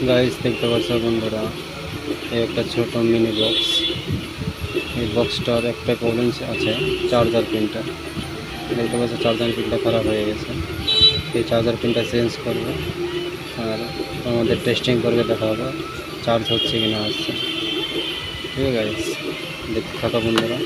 Guys দেখতে পাচ্ছ বন্ধুরা, এই একটা ছোট মিনি বক্স। এই বক্সটার একটা প্রবলেম আছে, চার্জার পিনটা। দেখতে পাচ্ছ চার্জার পিনটা খারাপ হয়ে গেছে। এই চার্জার পিনটা চেঞ্জ করবে আর আমাদের টেস্টিং করবে, দেখা হবে চার্জ হচ্ছে কি না হচ্ছে। ঠিক আছে গাইস, দেখতে থাকা বন্ধুরা।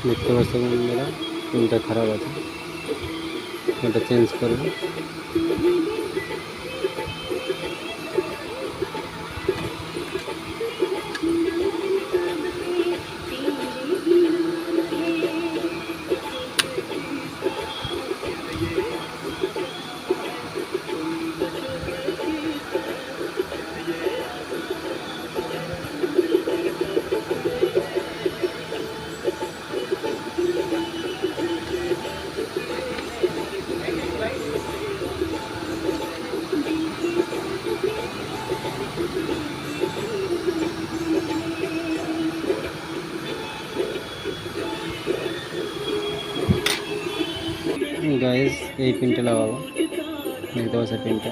দেখতে পাচ্ছ বন্ধুরা, পিনটা খারাপ আছে, এটা চেঞ্জ করবে। গাইস এই পিনটা লাগাবো, দেখতে পাচ্ছ পিনটা।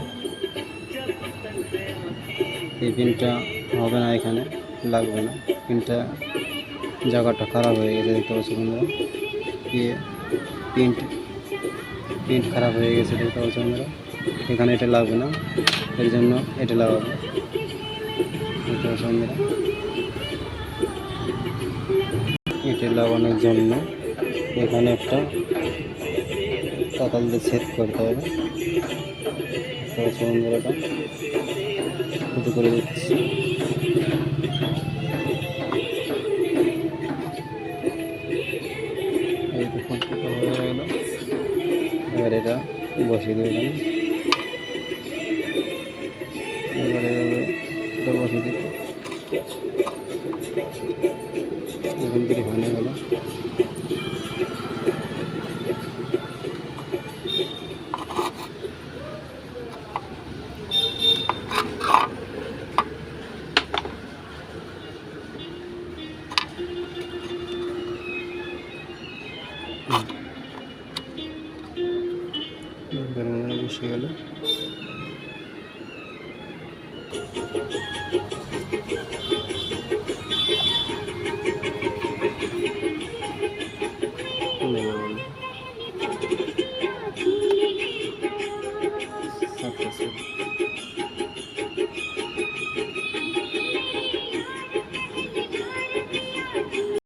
এই পিনটা হবে না, এখানে লাগবে না। পিনটা জায়গাটা খারাপ হয়ে গেছে, দেখতে পাচ্ছ বন্ধুরা। পিন খারাপ হয়ে গেছে, দেখতে পাচ্ছ বন্ধুরা। এখানে এটা লাগবে না, এর জন্য এটা লাগাবো, দেখতে পাচ্ছ বন্ধুরা। এটা লাগানোর জন্য এখানে একটা কাতাল দিয়ে সেট করতে হবে, বন্ধুরাটা শুরু করে দিচ্ছি। এই তো সম্পূর্ণ হয়ে গেল, এবার এটা বসিয়ে দেবে এবারে এটা বসিয়ে দিতে এখান থেকে হয়ে গেল। বসে গেল।